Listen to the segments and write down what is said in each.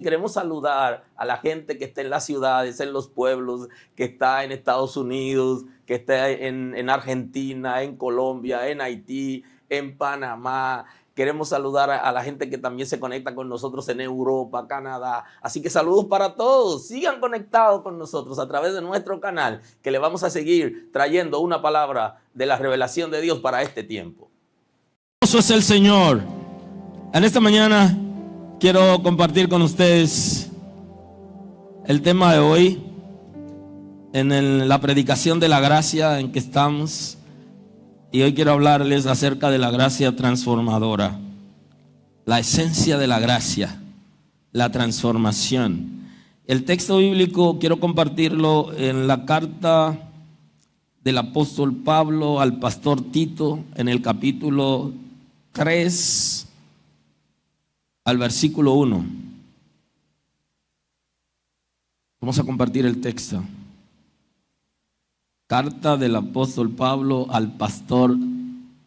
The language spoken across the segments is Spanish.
Queremos saludar a la gente que está en las ciudades, en los pueblos, que está en Estados Unidos, que está en Argentina, en Colombia, en Haití, en Panamá. Queremos saludar a la gente que también se conecta con nosotros en Europa, Canadá. Así que saludos para todos. Sigan conectados con nosotros a través de nuestro canal, que le vamos a seguir trayendo una palabra de la revelación de Dios para este tiempo. Eso es el Señor. En esta mañana quiero compartir con ustedes el tema de hoy en la predicación de la gracia en que estamos. Y hoy quiero hablarles acerca de la gracia transformadora, la esencia de la gracia, la transformación. El texto bíblico quiero compartirlo en la carta del apóstol Pablo al pastor Tito, en el capítulo 3 al versículo 1. Vamos a compartir el texto. Carta del apóstol Pablo al pastor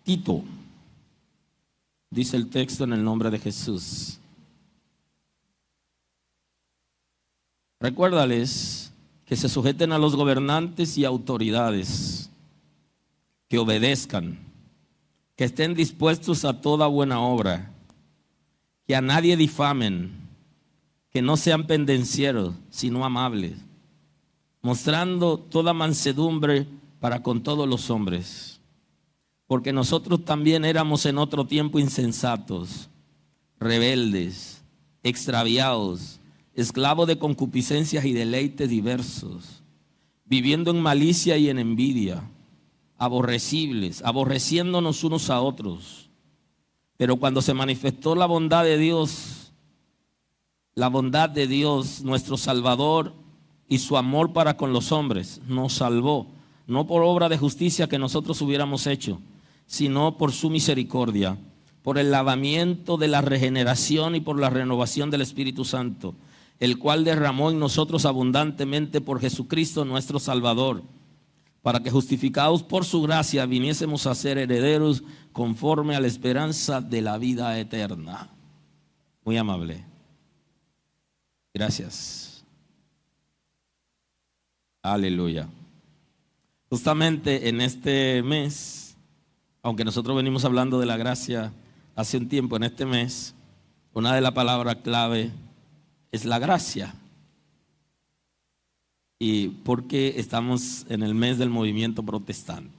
Tito. Dice el texto en el nombre de Jesús. Recuérdales que se sujeten a los gobernantes y autoridades, que obedezcan, que estén dispuestos a toda buena obra, que a nadie difamen, que no sean pendencieros, sino amables, mostrando toda mansedumbre para con todos los hombres. Porque nosotros también éramos en otro tiempo insensatos, rebeldes, extraviados, esclavos de concupiscencias y deleites diversos, viviendo en malicia y en envidia, aborrecibles, aborreciéndonos unos a otros. Pero cuando se manifestó la bondad de Dios, nuestro Salvador, y su amor para con los hombres, nos salvó, no por obra de justicia que nosotros hubiéramos hecho, sino por su misericordia, por el lavamiento de la regeneración y por la renovación del Espíritu Santo, el cual derramó en nosotros abundantemente por Jesucristo nuestro Salvador, para que justificados por su gracia viniésemos a ser herederos conforme a la esperanza de la vida eterna. Muy amable. Gracias. Aleluya. Justamente en este mes, aunque nosotros venimos hablando de la gracia hace un tiempo, en este mes, una de las palabras clave es la gracia. ¿Y por qué estamos en el mes del movimiento protestante?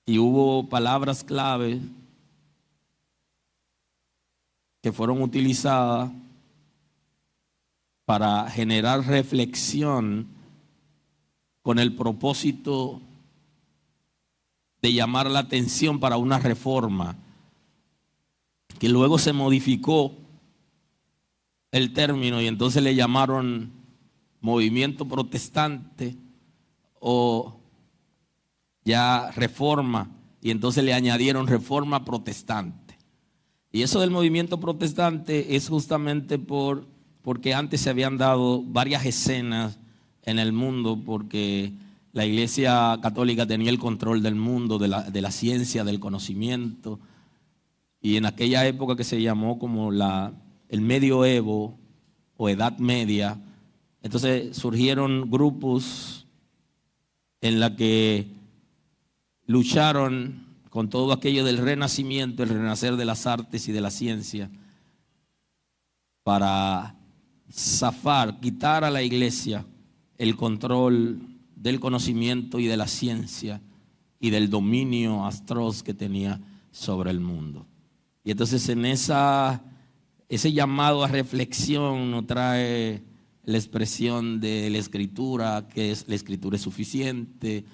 Y hubo palabras clave que fueron utilizadas para generar reflexión con el propósito de llamar la atención para una reforma, que luego se modificó el término y entonces le llamaron movimiento protestante o ya reforma, y entonces le añadieron reforma protestante. Y eso del movimiento protestante es justamente porque antes se habían dado varias escenas en el mundo, porque la Iglesia Católica tenía el control del mundo, de la ciencia, del conocimiento, y en aquella época que se llamó como el medioevo o Edad Media, entonces surgieron grupos en la que lucharon con todo aquello del renacimiento, el renacer de las artes y de la ciencia, para quitar a la iglesia el control del conocimiento y de la ciencia y del dominio atroz que tenía sobre el mundo. Y entonces en ese llamado a reflexión nos trae la expresión de la Escritura, que es la Escritura es suficiente,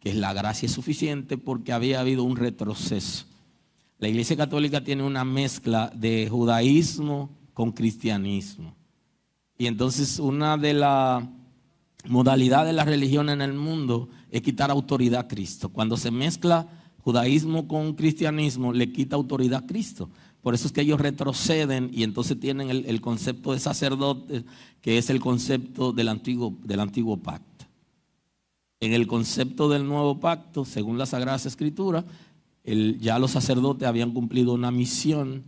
que es la gracia es suficiente, porque había habido un retroceso. La Iglesia Católica tiene una mezcla de judaísmo con cristianismo. Y entonces una de las modalidades de la religión en el mundo es quitar autoridad a Cristo. Cuando se mezcla judaísmo con cristianismo, le quita autoridad a Cristo. Por eso es que ellos retroceden y entonces tienen el concepto de sacerdote, que es el concepto del antiguo pacto. En el concepto del nuevo pacto, según las Sagradas Escrituras, ya los sacerdotes habían cumplido una misión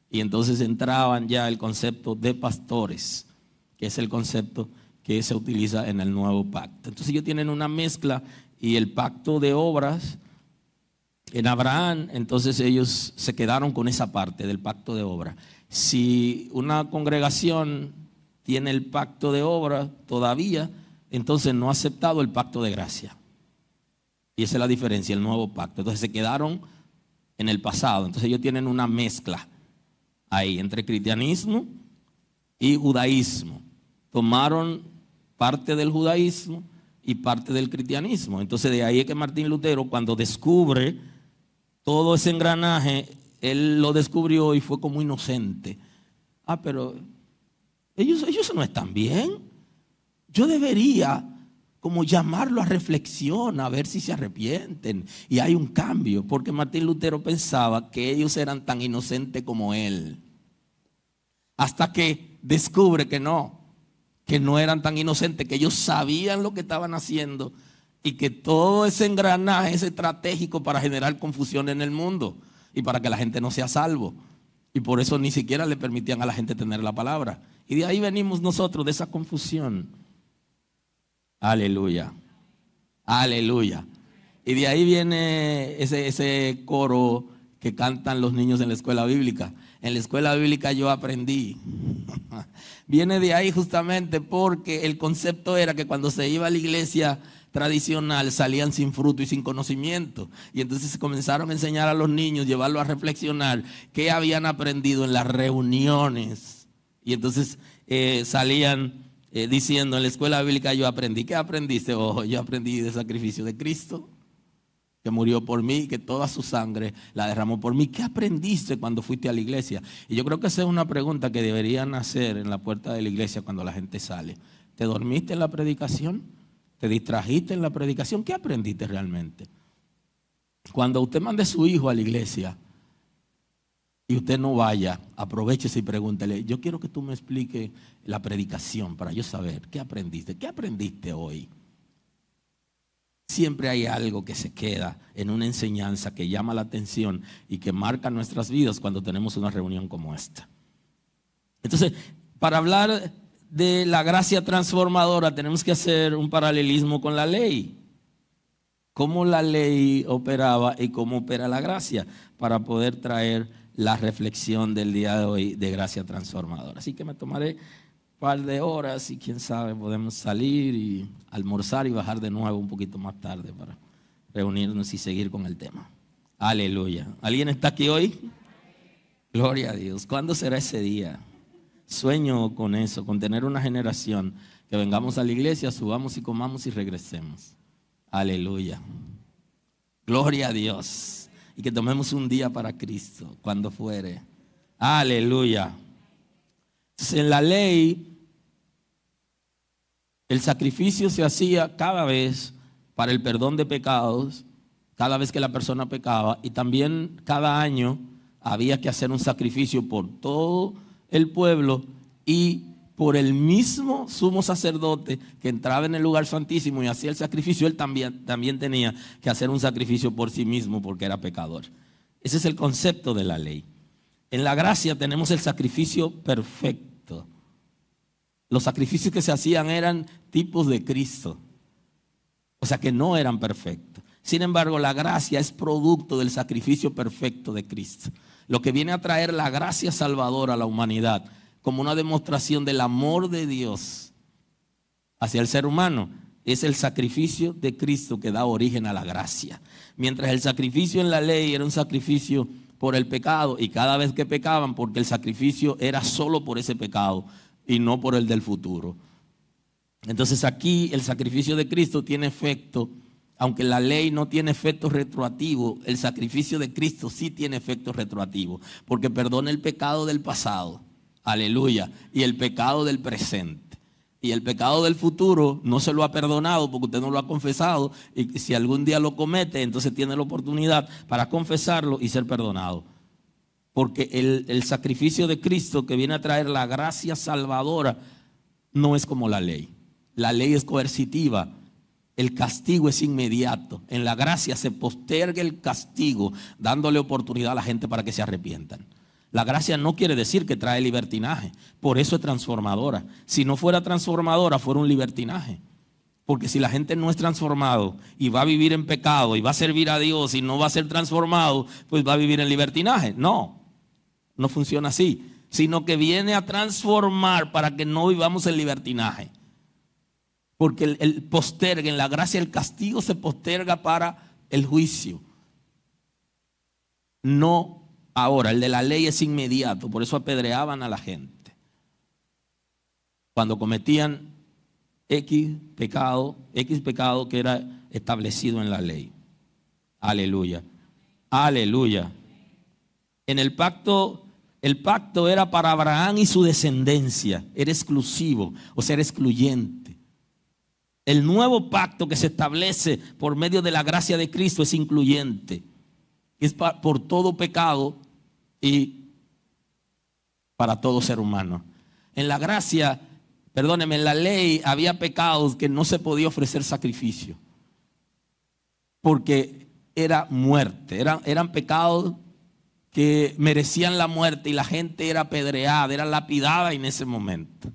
Y entonces entraban ya el concepto de pastores, que es el concepto que se utiliza en el nuevo pacto. Entonces ellos tienen una mezcla y el pacto de obras en Abraham, entonces ellos se quedaron con esa parte del pacto de obras. Si una congregación tiene el pacto de obras todavía, entonces no ha aceptado el pacto de gracia. Y esa es la diferencia, el nuevo pacto. Entonces se quedaron en el pasado. Entonces ellos tienen una mezcla ahí entre cristianismo y judaísmo. Tomaron parte del judaísmo y parte del cristianismo. Entonces de ahí es que Martín Lutero, cuando descubre todo ese engranaje, él lo descubrió y fue como inocente. Pero ellos no están bien. Yo debería como llamarlo a reflexión, a ver si se arrepienten y hay un cambio, porque Martín Lutero pensaba que ellos eran tan inocentes como él, hasta que descubre que no eran tan inocentes, que ellos sabían lo que estaban haciendo y que todo ese engranaje es estratégico para generar confusión en el mundo y para que la gente no sea salvo, y por eso ni siquiera le permitían a la gente tener la palabra, y de ahí venimos nosotros, de esa confusión. Aleluya, aleluya. Y de ahí viene ese coro que cantan los niños en la escuela bíblica. En la escuela bíblica yo aprendí. Viene de ahí justamente porque el concepto era que cuando se iba a la iglesia tradicional salían sin fruto y sin conocimiento. Y entonces comenzaron a enseñar a los niños, llevarlos a reflexionar qué habían aprendido en las reuniones. Y entonces salían diciendo: en la escuela bíblica yo aprendí. ¿Qué aprendiste? Yo aprendí del sacrificio de Cristo, que murió por mí, que toda su sangre la derramó por mí. ¿Qué aprendiste cuando fuiste a la iglesia? Y yo creo que esa es una pregunta que deberían hacer en la puerta de la iglesia cuando la gente sale. ¿Te dormiste en la predicación? ¿Te distrajiste en la predicación? ¿Qué aprendiste realmente? Cuando usted mande a su hijo a la iglesia y usted no vaya, aprovéchese y pregúntele: yo quiero que tú me expliques la predicación para yo saber qué aprendiste. ¿Qué aprendiste hoy? Siempre hay algo que se queda en una enseñanza que llama la atención y que marca nuestras vidas cuando tenemos una reunión como esta. Entonces, para hablar de la gracia transformadora tenemos que hacer un paralelismo con la ley. Cómo la ley operaba y cómo opera la gracia, para poder traer la reflexión del día de hoy de gracia transformadora. Así que me tomaré un par de horas y quién sabe podemos salir y almorzar y bajar de nuevo un poquito más tarde para reunirnos y seguir con el tema. Aleluya. ¿Alguien está aquí hoy? Gloria a Dios. ¿Cuándo será ese día? Sueño con eso, con tener una generación que vengamos a la iglesia, subamos y comamos y regresemos. Aleluya. Gloria a Dios. Y que tomemos un día para Cristo cuando fuere. Aleluya. Entonces, en la ley, el sacrificio se hacía cada vez para el perdón de pecados, cada vez que la persona pecaba, y también cada año había que hacer un sacrificio por todo el pueblo y por el mismo sumo sacerdote que entraba en el lugar santísimo y hacía el sacrificio. Él también tenía que hacer un sacrificio por sí mismo porque era pecador. Ese es el concepto de la ley. En la gracia tenemos el sacrificio perfecto. Los sacrificios que se hacían eran tipos de Cristo, o sea que no eran perfectos. Sin embargo, la gracia es producto del sacrificio perfecto de Cristo. Lo que viene a traer la gracia salvadora a la humanidad como una demostración del amor de Dios hacia el ser humano es el sacrificio de Cristo que da origen a la gracia. Mientras el sacrificio en la ley era un sacrificio por el pecado y cada vez que pecaban, porque el sacrificio era solo por ese pecado y no por el del futuro. Entonces aquí el sacrificio de Cristo tiene efecto. Aunque la ley no tiene efecto retroactivo, el sacrificio de Cristo sí tiene efecto retroactivo, porque perdona el pecado del pasado, aleluya, y el pecado del presente. Y el pecado del futuro no se lo ha perdonado porque usted no lo ha confesado, y si algún día lo comete, entonces tiene la oportunidad para confesarlo y ser perdonado. Porque el sacrificio de Cristo que viene a traer la gracia salvadora no es como la ley. La ley es coercitiva. El castigo es inmediato. En la gracia se posterga el castigo, dándole oportunidad a la gente para que se arrepientan. La gracia no quiere decir que trae libertinaje. Por eso es transformadora. Si no fuera transformadora, fuera un libertinaje. Porque si la gente no es transformado y va a vivir en pecado y va a servir a Dios y no va a ser transformado, pues va a vivir en libertinaje. No, no funciona así. Sino que viene a transformar para que no vivamos en libertinaje. Porque el posterga, en la gracia el castigo se posterga para el juicio. No ahora, el de la ley es inmediato, por eso apedreaban a la gente. Cuando cometían X pecado que era establecido en la ley. Aleluya. Aleluya. En el pacto era para Abraham y su descendencia, era exclusivo, o sea, era excluyente. El nuevo pacto que se establece por medio de la gracia de Cristo es incluyente. Es por todo pecado y para todo ser humano. En la gracia, perdóneme, en la ley había pecados que no se podía ofrecer sacrificio. Porque era muerte, eran pecados que merecían la muerte y la gente era apedreada, era lapidada en ese momento.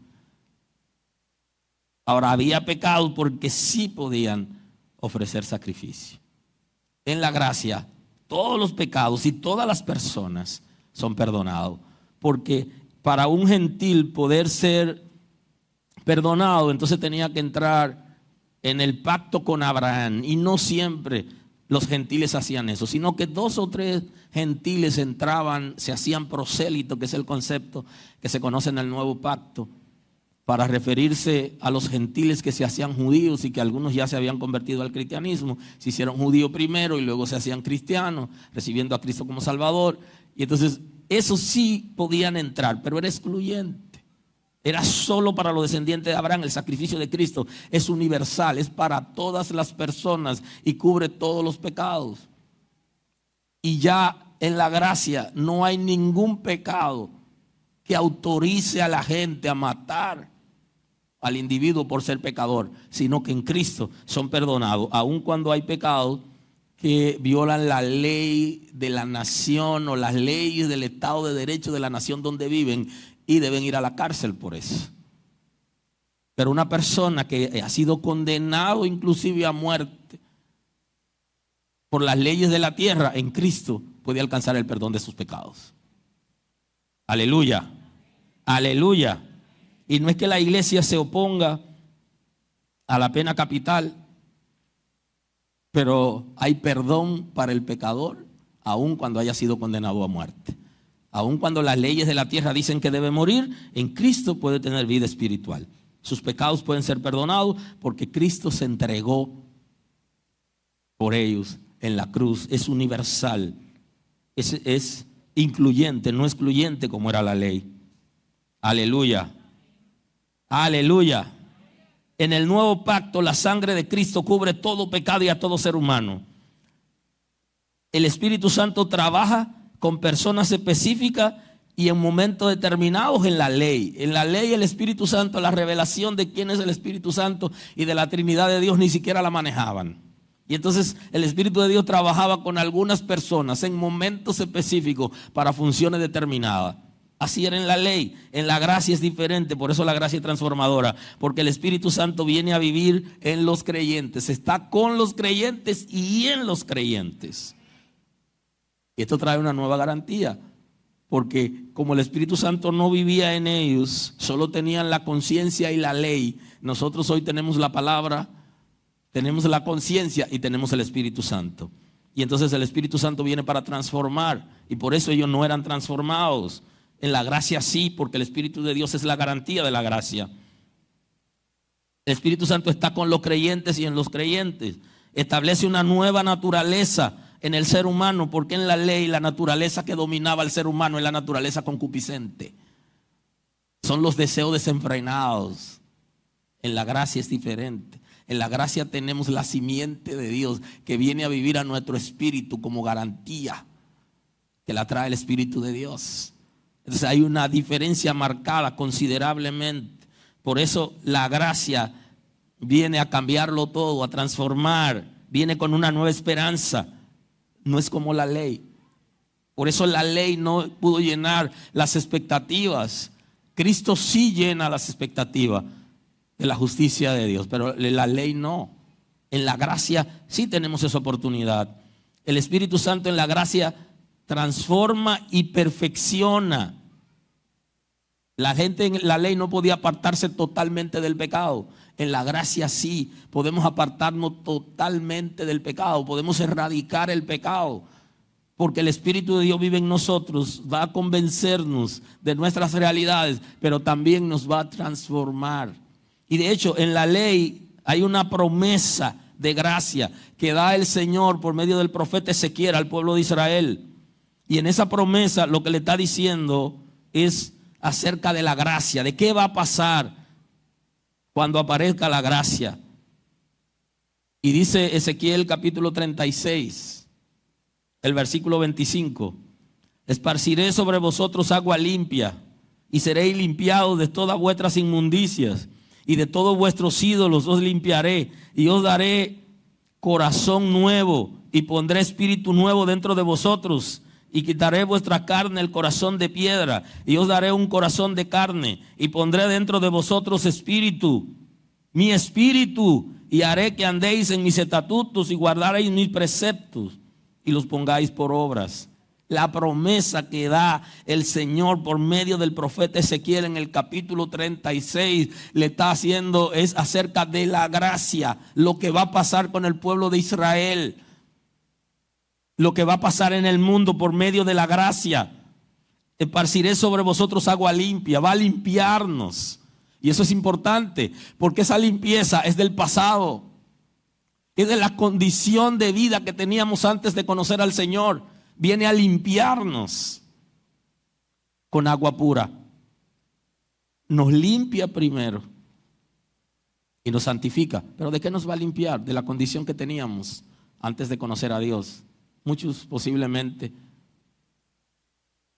Ahora había pecados porque sí podían ofrecer sacrificio. En la gracia, todos los pecados y todas las personas son perdonados. Porque para un gentil poder ser perdonado, entonces tenía que entrar en el pacto con Abraham. Y no siempre los gentiles hacían eso, sino que 2 o 3 gentiles entraban, se hacían prosélitos, que es el concepto que se conoce en el nuevo pacto, para referirse a los gentiles que se hacían judíos y que algunos ya se habían convertido al cristianismo. Se hicieron judíos primero y luego se hacían cristianos, recibiendo a Cristo como Salvador. Y entonces esos sí podían entrar, pero era excluyente. Era solo para los descendientes de Abraham. El sacrificio de Cristo es universal, es para todas las personas y cubre todos los pecados. Y ya en la gracia no hay ningún pecado que autorice a la gente a matar al individuo por ser pecador, sino que en Cristo son perdonados, aun cuando hay pecados que violan la ley de la nación o las leyes del Estado de Derecho de la nación donde viven y deben ir a la cárcel por eso. Pero una persona que ha sido condenado inclusive a muerte por las leyes de la tierra, en Cristo puede alcanzar el perdón de sus pecados. Aleluya, aleluya. Y no es que la iglesia se oponga a la pena capital, pero hay perdón para el pecador, aun cuando haya sido condenado a muerte. Aun cuando las leyes de la tierra dicen que debe morir, en Cristo puede tener vida espiritual. Sus pecados pueden ser perdonados porque Cristo se entregó por ellos en la cruz. Es universal, es incluyente, no excluyente como era la ley. Aleluya. Aleluya. En el nuevo pacto la sangre de Cristo cubre todo pecado y a todo ser humano. El Espíritu Santo trabaja con personas específicas y en momentos determinados en la ley. En la ley el Espíritu Santo, la revelación de quién es el Espíritu Santo y de la Trinidad de Dios ni siquiera la manejaban. Y entonces el Espíritu de Dios trabajaba con algunas personas en momentos específicos para funciones determinadas. Así era en la ley. En la gracia es diferente, por eso la gracia es transformadora, porque el Espíritu Santo viene a vivir en los creyentes, está con los creyentes y en los creyentes. Y esto trae una nueva garantía, porque como el Espíritu Santo no vivía en ellos, solo tenían la conciencia y la ley. Nosotros hoy tenemos la palabra, tenemos la conciencia y tenemos el Espíritu Santo. Y entonces el Espíritu Santo viene para transformar, y por eso ellos no eran transformados. En la gracia sí, porque el Espíritu de Dios es la garantía de la gracia. El Espíritu Santo está con los creyentes y en los creyentes. Establece una nueva naturaleza en el ser humano, porque en la ley la naturaleza que dominaba al ser humano es la naturaleza concupiscente. Son los deseos desenfrenados. En la gracia es diferente. En la gracia tenemos la simiente de Dios que viene a vivir a nuestro espíritu como garantía que la trae el Espíritu de Dios. Entonces hay una diferencia marcada considerablemente. Por eso la gracia viene a cambiarlo todo, a transformar. Viene con una nueva esperanza. No es como la ley. Por eso la ley no pudo llenar las expectativas. Cristo sí llena las expectativas de la justicia de Dios, pero la ley no. En la gracia sí tenemos esa oportunidad. El Espíritu Santo en la gracia transforma y perfecciona. La gente en la ley no podía apartarse totalmente del pecado. En la gracia sí podemos apartarnos totalmente del pecado. Podemos erradicar el pecado. Porque el Espíritu de Dios vive en nosotros, va a convencernos de nuestras realidades, pero también nos va a transformar. Y de hecho, en la ley hay una promesa de gracia que da el Señor por medio del profeta Ezequiel al pueblo de Israel. Y en esa promesa lo que le está diciendo es acerca de la gracia, de qué va a pasar cuando aparezca la gracia. Y dice Ezequiel capítulo 36, el versículo 25: esparciré sobre vosotros agua limpia, y seréis limpiados de todas vuestras inmundicias, y de todos vuestros ídolos os limpiaré, y os daré corazón nuevo, y pondré espíritu nuevo dentro de vosotros, y quitaré vuestra carne el corazón de piedra, y os daré un corazón de carne, y pondré dentro de vosotros espíritu, mi espíritu, y haré que andéis en mis estatutos y guardaréis mis preceptos y los pongáis por obras. La promesa que da el Señor por medio del profeta Ezequiel en el capítulo 36 le está haciendo es acerca de la gracia, lo que va a pasar con el pueblo de Israel, lo que va a pasar en el mundo por medio de la gracia. Esparciré sobre vosotros agua limpia, va a limpiarnos. Y eso es importante, porque esa limpieza es del pasado, es de la condición de vida que teníamos antes de conocer al Señor. Viene a limpiarnos con agua pura. Nos limpia primero y nos santifica. ¿Pero de qué nos va a limpiar? De la condición que teníamos antes de conocer a Dios. Muchos posiblemente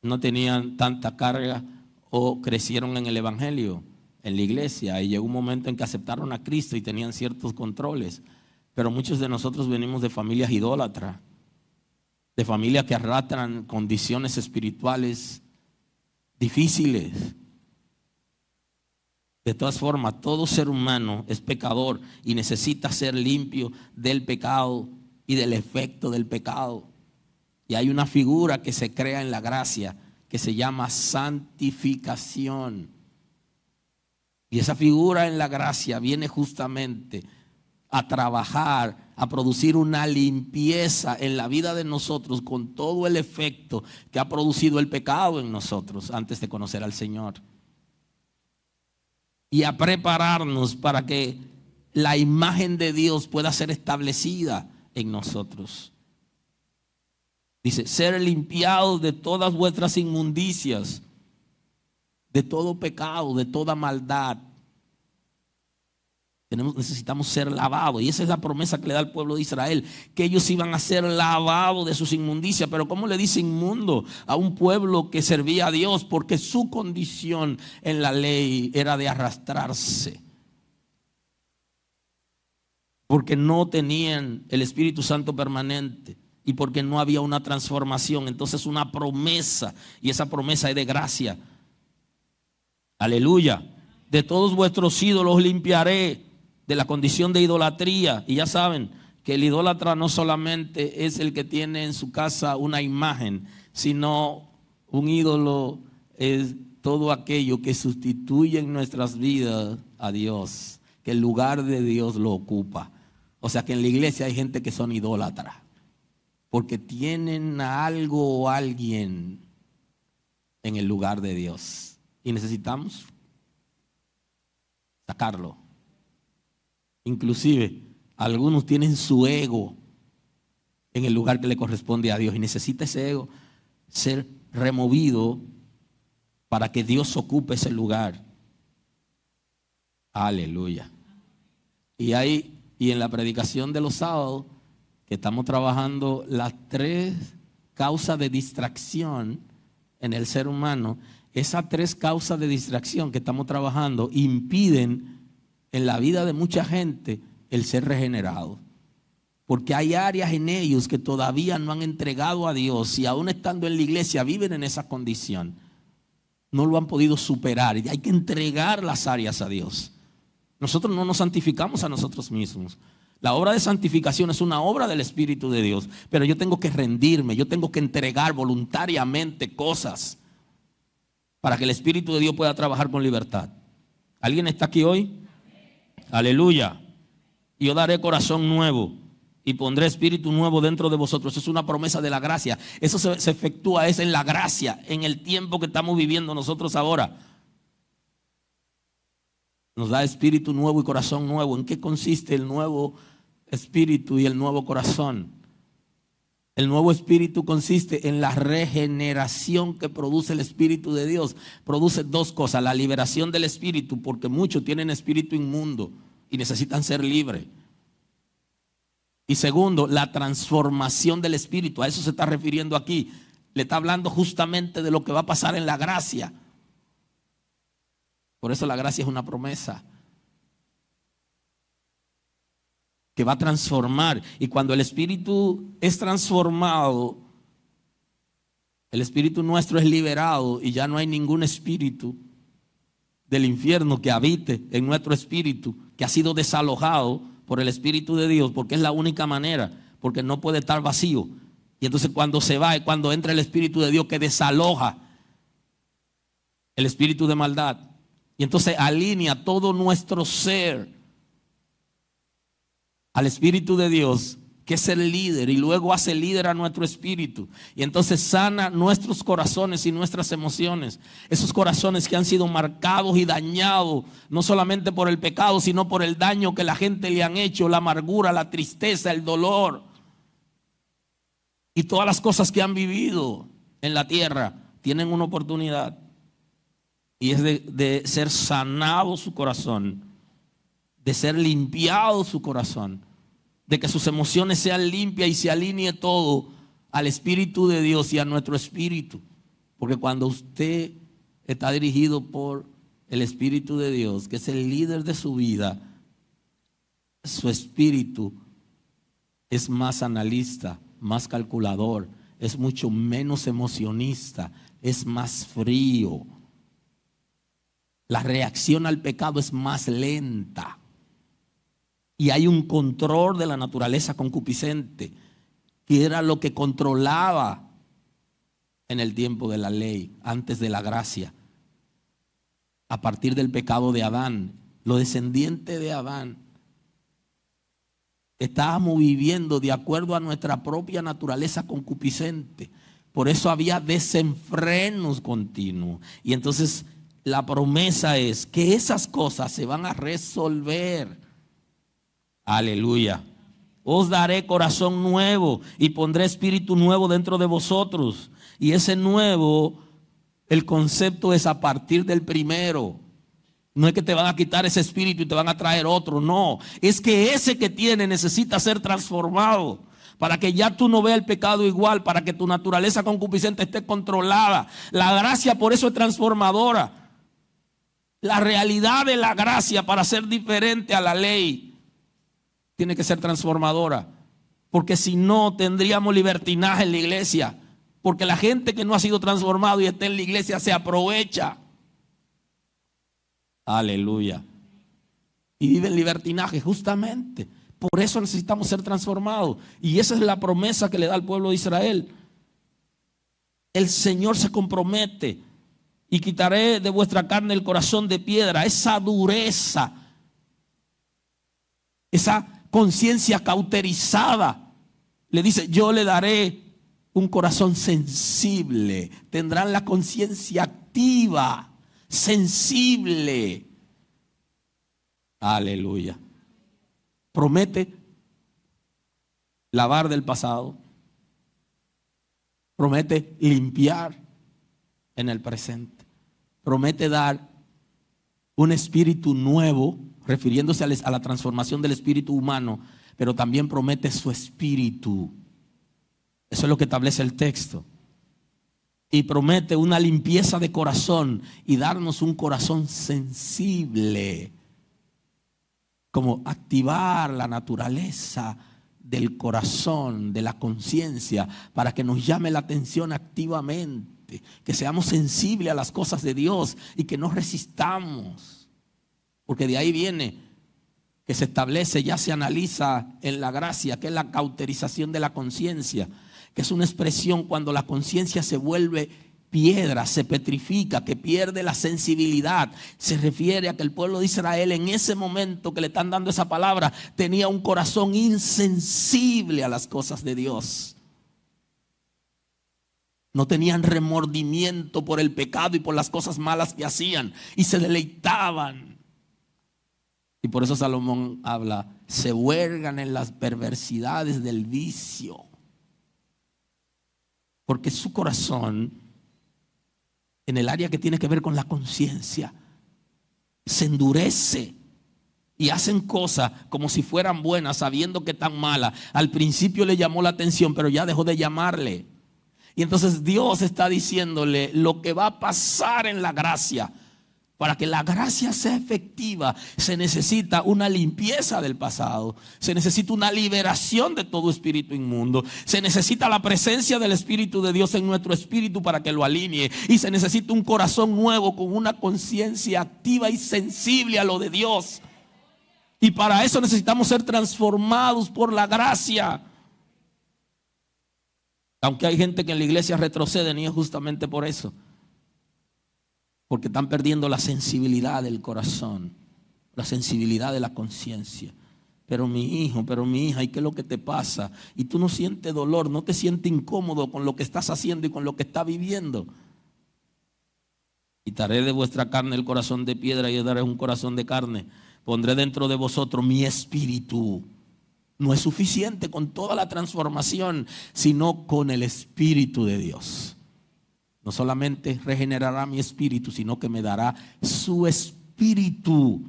no tenían tanta carga o crecieron en el evangelio, en la iglesia, y llegó un momento en que aceptaron a Cristo y tenían ciertos controles. Pero muchos de nosotros venimos de familias idólatras, de familias que arrastran condiciones espirituales difíciles. De todas formas, todo ser humano es pecador y necesita ser limpio del pecado y del efecto del pecado. Y hay una figura que se crea en la gracia que se llama santificación. Y esa figura en la gracia viene justamente a trabajar, a producir una limpieza en la vida de nosotros con todo el efecto que ha producido el pecado en nosotros antes de conocer al Señor. Y a prepararnos para que la imagen de Dios pueda ser establecida en nosotros. Dice, ser limpiados de todas vuestras inmundicias, de todo pecado, de toda maldad. Necesitamos ser lavados, y esa es la promesa que le da al pueblo de Israel, que ellos iban a ser lavados de sus inmundicias. Pero ¿cómo le dice inmundo a un pueblo que servía a Dios? Porque su condición en la ley era de arrastrarse, porque no tenían el Espíritu Santo permanente y porque no había una transformación. Entonces una promesa, y esa promesa es de gracia. Aleluya. De todos vuestros ídolos limpiaré, de la condición de idolatría. Y ya saben que el idólatra no solamente es el que tiene en su casa una imagen, sino un ídolo es todo aquello que sustituye en nuestras vidas a Dios, que el lugar de Dios lo ocupa. O sea que en la iglesia hay gente que son idólatras porque tienen a algo o a alguien en el lugar de Dios, y necesitamos sacarlo. Inclusive algunos tienen su ego en el lugar que le corresponde a Dios, y necesita ese ego ser removido para que Dios ocupe ese lugar. Aleluya. Y en la predicación de los sábados, que estamos trabajando las 3 causas de distracción en el ser humano, esas 3 causas de distracción que estamos trabajando impiden en la vida de mucha gente el ser regenerado. Porque hay áreas en ellos que todavía no han entregado a Dios y aún estando en la iglesia viven en esa condición. No lo han podido superar y hay que entregar las áreas a Dios. Nosotros no nos santificamos a nosotros mismos. La obra de santificación es una obra del Espíritu de Dios, pero yo tengo que rendirme, yo tengo que entregar voluntariamente cosas para que el Espíritu de Dios pueda trabajar con libertad. ¿Alguien está aquí hoy? Aleluya. Yo daré corazón nuevo y pondré espíritu nuevo dentro de vosotros. Eso es una promesa de la gracia. Eso se efectúa es en la gracia, en el tiempo que estamos viviendo nosotros ahora. Nos da espíritu nuevo y corazón nuevo. ¿En qué consiste el nuevo espíritu y el nuevo corazón? El nuevo espíritu consiste en la regeneración que produce el Espíritu de Dios. Produce dos cosas: la liberación del espíritu, porque muchos tienen espíritu inmundo y necesitan ser libres. Y segundo, la transformación del espíritu. A eso se está refiriendo aquí. Le está hablando justamente de lo que va a pasar en la gracia. Por eso la gracia es una promesa que va a transformar. Y cuando el espíritu es transformado, el espíritu nuestro es liberado y ya no hay ningún espíritu del infierno que habite en nuestro espíritu, que ha sido desalojado por el Espíritu de Dios, porque es la única manera, porque no puede estar vacío. Y entonces cuando se va es cuando entra el Espíritu de Dios que desaloja el espíritu de maldad. Y entonces alinea todo nuestro ser al Espíritu de Dios, que es el líder, y luego hace líder a nuestro espíritu. Y entonces sana nuestros corazones y nuestras emociones. Esos corazones que han sido marcados y dañados, no solamente por el pecado, sino por el daño que la gente le han hecho, la amargura, la tristeza, el dolor y todas las cosas que han vivido en la tierra, tienen una oportunidad. Y es de ser sanado su corazón, de ser limpiado su corazón, de que sus emociones sean limpias y se alinee todo al Espíritu de Dios y a nuestro espíritu. Porque cuando usted está dirigido por el Espíritu de Dios, que es el líder de su vida, su espíritu es más analista, más calculador, es mucho menos emocionista, es más frío. La reacción al pecado es más lenta. Y hay un control de la naturaleza concupiscente, que era lo que controlaba en el tiempo de la ley, antes de la gracia. A partir del pecado de Adán, los descendientes de Adán, estábamos viviendo de acuerdo a nuestra propia naturaleza concupiscente. Por eso había desenfrenos continuos. Y entonces la promesa es que esas cosas se van a resolver. Aleluya. Os daré corazón nuevo y pondré espíritu nuevo dentro de vosotros. Y ese nuevo, el concepto es a partir del primero. No es que te van a quitar ese espíritu y te van a traer otro, no. Es que ese que tiene necesita ser transformado para que ya tú no veas el pecado igual, para que tu naturaleza concupiscente esté controlada. La gracia por eso es transformadora. La realidad de la gracia para ser diferente a la ley tiene que ser transformadora, porque si no tendríamos libertinaje en la iglesia, porque la gente que no ha sido transformado y está en la iglesia se aprovecha. Aleluya. Y vive en libertinaje justamente. Por eso necesitamos ser transformados. Y esa es la promesa que le da al pueblo de Israel. El Señor se compromete: y quitaré de vuestra carne el corazón de piedra, esa dureza, esa conciencia cauterizada. Le dice: yo le daré un corazón sensible. Tendrán la conciencia activa, sensible. Aleluya. Promete lavar del pasado. Promete limpiar en el presente. Promete dar un espíritu nuevo, refiriéndose a la transformación del espíritu humano, pero también promete su espíritu. Eso es lo que establece el texto. Y promete una limpieza de corazón y darnos un corazón sensible, como activar la naturaleza del corazón, de la conciencia, para que nos llame la atención activamente, que seamos sensibles a las cosas de Dios y que no resistamos. Porque de ahí viene que se establece, ya se analiza en la gracia, que es la cauterización de la conciencia, que es una expresión cuando la conciencia se vuelve piedra, se petrifica, que pierde la sensibilidad. Se refiere a que el pueblo de Israel en ese momento que le están dando esa palabra tenía un corazón insensible a las cosas de Dios. No tenían remordimiento por el pecado y por las cosas malas que hacían y se deleitaban. Y por eso Salomón habla, se huelgan en las perversidades del vicio. Porque su corazón, en el área que tiene que ver con la conciencia, se endurece y hacen cosas como si fueran buenas, sabiendo que están malas. Al principio le llamó la atención, pero ya dejó de llamarle. Y entonces Dios está diciéndole lo que va a pasar en la gracia. Para que la gracia sea efectiva, se necesita una limpieza del pasado, se necesita una liberación de todo espíritu inmundo, se necesita la presencia del Espíritu de Dios en nuestro espíritu para que lo alinee, y se necesita un corazón nuevo con una conciencia activa y sensible a lo de Dios. Y para eso necesitamos ser transformados por la gracia. Aunque hay gente que en la iglesia retrocede, y es justamente por eso. Porque están perdiendo la sensibilidad del corazón, la sensibilidad de la conciencia. Pero mi hijo, pero mi hija, ¿y qué es lo que te pasa? Y tú no sientes dolor, no te sientes incómodo con lo que estás haciendo y con lo que estás viviendo. Quitaré de vuestra carne el corazón de piedra y os daré un corazón de carne. Pondré dentro de vosotros mi espíritu. No es suficiente con toda la transformación, sino con el Espíritu de Dios. No solamente regenerará mi espíritu, sino que me dará su espíritu.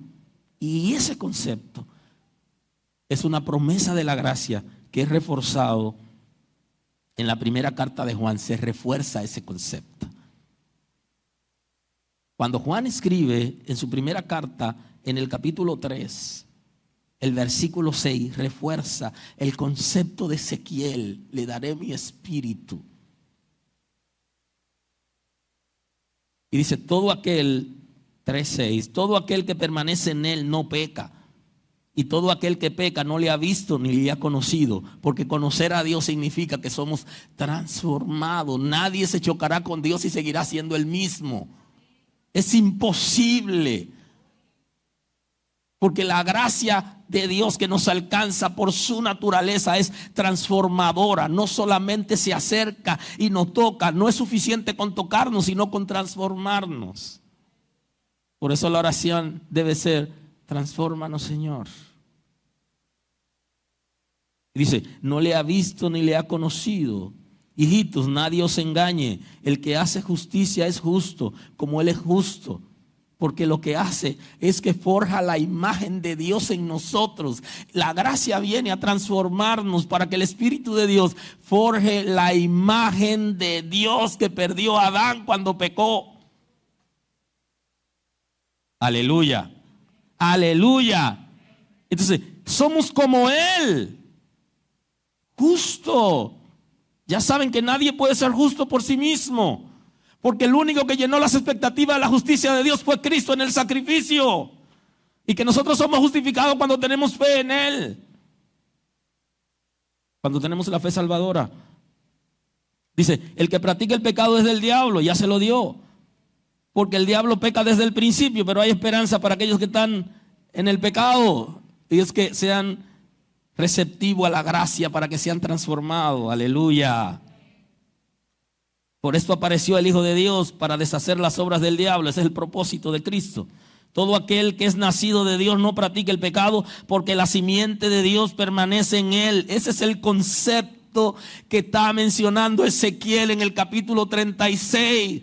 Y ese concepto es una promesa de la gracia que es reforzado en la primera carta de Juan. Se refuerza ese concepto. Cuando Juan escribe en su primera carta, en el capítulo 3, el versículo 6, refuerza el concepto de Ezequiel: le daré mi espíritu. Y dice, todo aquel, 3:6, todo aquel que permanece en él no peca. Y todo aquel que peca no le ha visto ni le ha conocido. Porque conocer a Dios significa que somos transformados. Nadie se chocará con Dios y seguirá siendo el mismo. Es imposible. Porque la gracia de Dios que nos alcanza por su naturaleza es transformadora. No solamente se acerca y nos toca. No es suficiente con tocarnos, sino con transformarnos. Por eso la oración debe ser: transfórmanos, Señor. Y dice, no le ha visto ni le ha conocido. Hijitos, nadie os engañe. El que hace justicia es justo, como Él es justo. Porque lo que hace es que forja la imagen de Dios en nosotros. La gracia viene a transformarnos para que el Espíritu de Dios forje la imagen de Dios que perdió a Adán cuando pecó. Aleluya. Aleluya. Entonces, somos como Él. Justo. Ya saben que nadie puede ser justo por sí mismo. Porque el único que llenó las expectativas de la justicia de Dios fue Cristo en el sacrificio. Y que nosotros somos justificados cuando tenemos fe en Él. Cuando tenemos la fe salvadora. Dice, el que practica el pecado es del diablo, ya se lo dio. Porque el diablo peca desde el principio, pero hay esperanza para aquellos que están en el pecado. Y es que sean receptivos a la gracia para que sean transformados. Aleluya. Por esto apareció el Hijo de Dios, para deshacer las obras del diablo. Ese es el propósito de Cristo. Todo aquel que es nacido de Dios no practica el pecado, porque la simiente de Dios permanece en él. Ese es el concepto que está mencionando Ezequiel en el capítulo 36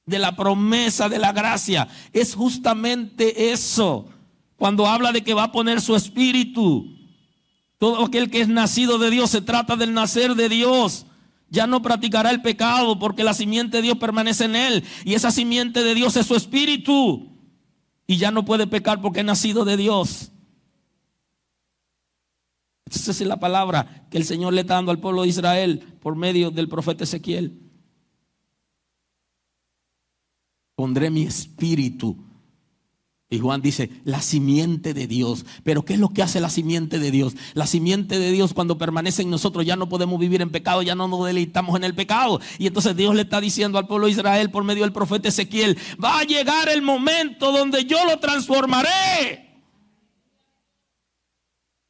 de la promesa de la gracia. Es justamente eso, cuando habla de que va a poner su espíritu. Todo aquel que es nacido de Dios, se trata del nacer de Dios. Ya no practicará el pecado, porque la simiente de Dios permanece en él. Y esa simiente de Dios es su espíritu. Y ya no puede pecar porque es nacido de Dios. Esa es la palabra que el Señor le está dando al pueblo de Israel por medio del profeta Ezequiel. Pondré mi espíritu. Y Juan dice, la simiente de Dios. Pero ¿qué es lo que hace la simiente de Dios? La simiente de Dios, cuando permanece en nosotros, ya no podemos vivir en pecado, ya no nos deleitamos en el pecado. Y entonces Dios le está diciendo al pueblo de Israel por medio del profeta Ezequiel, va a llegar el momento donde yo lo transformaré.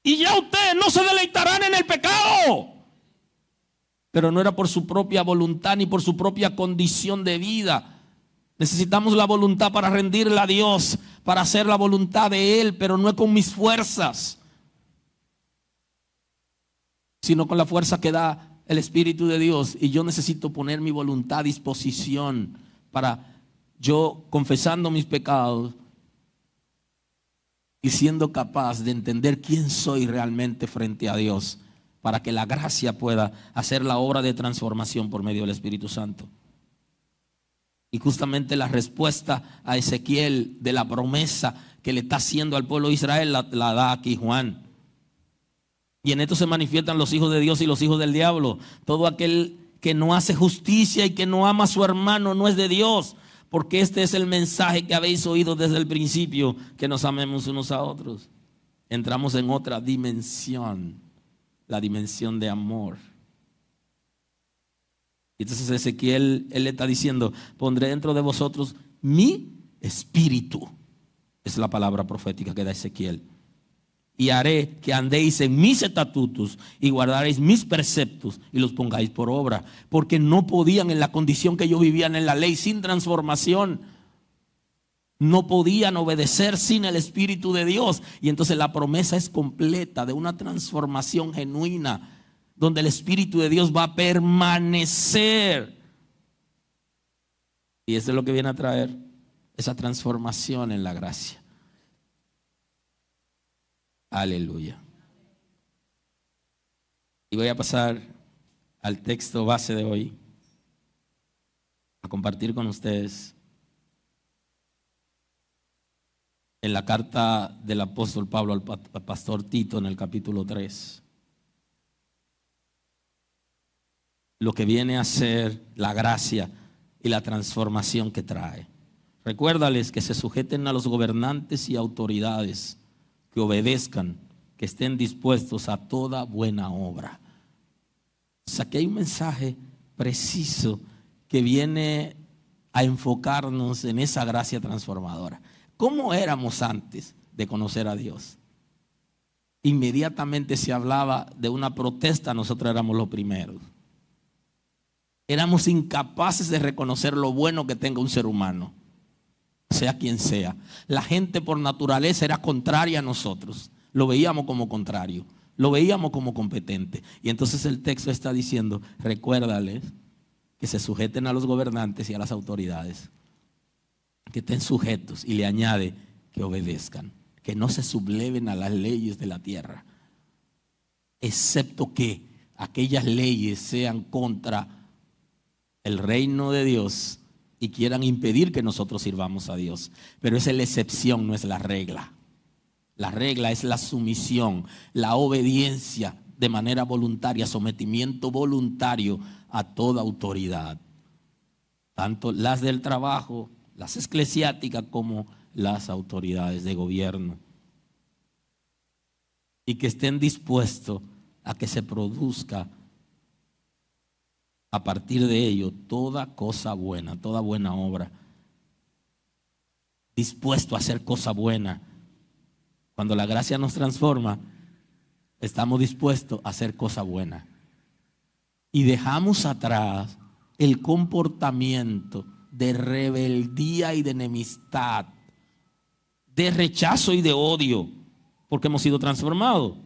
Y ya ustedes no se deleitarán en el pecado. Pero no era por su propia voluntad ni por su propia condición de vida. Necesitamos la voluntad para rendirle a Dios, para hacer la voluntad de Él, pero no es con mis fuerzas, sino con la fuerza que da el Espíritu de Dios. Y yo necesito poner mi voluntad a disposición para yo, confesando mis pecados y siendo capaz de entender quién soy realmente frente a Dios, para que la gracia pueda hacer la obra de transformación por medio del Espíritu Santo. Y justamente la respuesta a Ezequiel de la promesa que le está haciendo al pueblo de Israel la da aquí Juan. Y en esto se manifiestan los hijos de Dios y los hijos del diablo. Todo aquel que no hace justicia y que no ama a su hermano no es de Dios, porque este es el mensaje que habéis oído desde el principio, que nos amemos unos a otros. Entramos en otra dimensión, la dimensión de amor. Entonces Ezequiel, él le está diciendo, pondré dentro de vosotros mi espíritu. Es la palabra profética que da Ezequiel. Y haré que andéis en mis estatutos y guardaréis mis preceptos y los pongáis por obra. Porque no podían, en la condición que ellos vivían en la ley, sin transformación, no podían obedecer sin el Espíritu de Dios. Y entonces la promesa es completa de una transformación genuina, donde el Espíritu de Dios va a permanecer. Y eso es lo que viene a traer esa transformación en la gracia. Aleluya. Y voy a pasar al texto base de hoy, a compartir con ustedes en la carta del apóstol Pablo al pastor Tito, en el capítulo 3. Lo que viene a ser la gracia y la transformación que trae. Recuérdales que se sujeten a los gobernantes y autoridades, que obedezcan, que estén dispuestos a toda buena obra. O sea, que hay un mensaje preciso que viene a enfocarnos en esa gracia transformadora. ¿Cómo éramos antes de conocer a Dios? Inmediatamente se hablaba de una protesta, nosotros éramos los primeros. Éramos incapaces de reconocer lo bueno que tenga un ser humano, sea quien sea. La gente por naturaleza era contraria a nosotros. Lo veíamos como contrario, lo veíamos como competente. Y entonces el texto está diciendo, recuérdales que se sujeten a los gobernantes y a las autoridades, que estén sujetos, y le añade que obedezcan, que no se subleven a las leyes de la tierra, excepto que aquellas leyes sean contra el reino de Dios y quieran impedir que nosotros sirvamos a Dios. Pero esa es la excepción, no es la regla. La regla es la sumisión, la obediencia de manera voluntaria, sometimiento voluntario a toda autoridad, tanto las del trabajo, las eclesiásticas, como las autoridades de gobierno. Y que estén dispuestos a que se produzca a partir de ello toda cosa buena, toda buena obra. Dispuesto a hacer cosa buena. Cuando la gracia nos transforma, estamos dispuestos a hacer cosa buena. Y dejamos atrás el comportamiento de rebeldía y de enemistad, de rechazo y de odio, porque hemos sido transformados.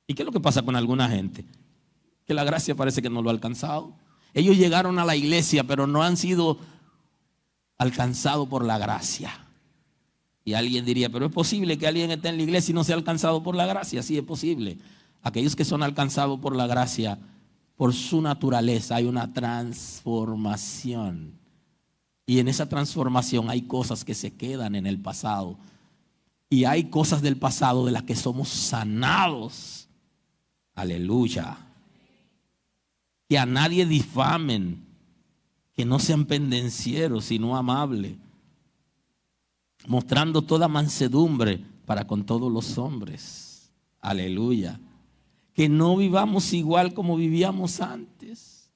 ¿Y qué es lo que pasa con alguna gente? Que la gracia parece que no lo ha alcanzado. Ellos llegaron a la iglesia, pero no han sido alcanzados por la gracia. Y alguien diría, pero es posible que alguien esté en la iglesia y no sea alcanzado por la gracia. Sí, es posible. Aquellos que son alcanzados por la gracia, por su naturaleza hay una transformación. Y en esa transformación hay cosas que se quedan en el pasado. Y hay cosas del pasado de las que somos sanados. Aleluya. Que a nadie difamen, que no sean pendencieros, sino amables, mostrando toda mansedumbre para con todos los hombres. Aleluya. Que no vivamos igual como vivíamos antes.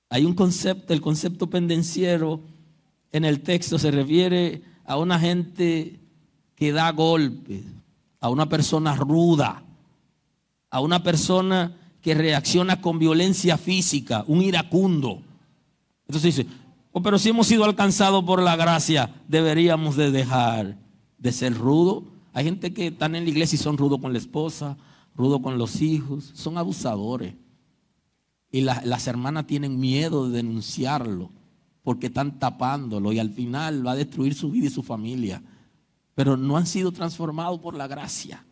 Hay un concepto, el concepto pendenciero en el texto se refiere a una gente que da golpes, a una persona ruda, a una persona que reacciona con violencia física, un iracundo. Entonces dice, oh, pero si hemos sido alcanzados por la gracia, deberíamos de dejar de ser rudos. Hay gente que están en la iglesia y son rudos con la esposa, rudos con los hijos, son abusadores. Y las hermanas tienen miedo de denunciarlo porque están tapándolo y al final va a destruir su vida y su familia. Pero no han sido transformados por la gracia.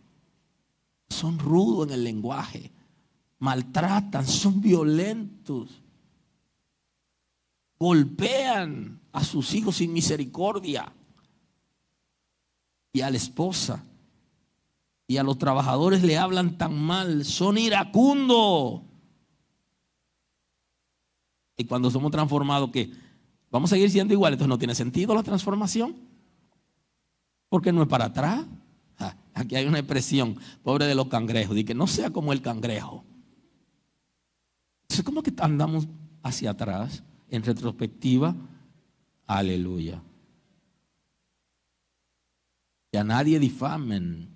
Son rudos en el lenguaje, maltratan, son violentos, golpean a sus hijos sin misericordia y a la esposa y a los trabajadores le hablan tan mal, son iracundos. Y cuando somos transformados, ¿qué? ¿Vamos a seguir siendo iguales? Entonces no tiene sentido la transformación, porque no es para atrás. Aquí hay una expresión, pobre de los cangrejos, de que no sea como el cangrejo. Entonces, ¿cómo que andamos hacia atrás en retrospectiva? Aleluya. Que a nadie difamen,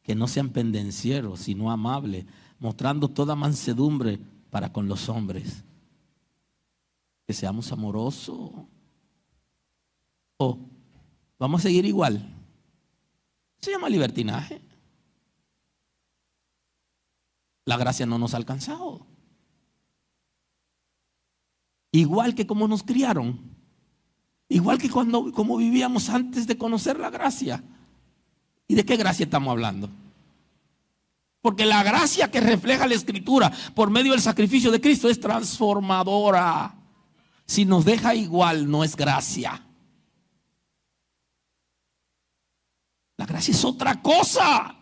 que no sean pendencieros, sino amables, mostrando toda mansedumbre para con los hombres. Que seamos amorosos. O vamos a seguir igual. Se llama libertinaje. La gracia no nos ha alcanzado. Igual que como nos criaron. Igual que como vivíamos antes de conocer la gracia. ¿Y de qué gracia estamos hablando? Porque la gracia que refleja la Escritura por medio del sacrificio de Cristo es transformadora. Si nos deja igual, no es gracia. La gracia es otra cosa.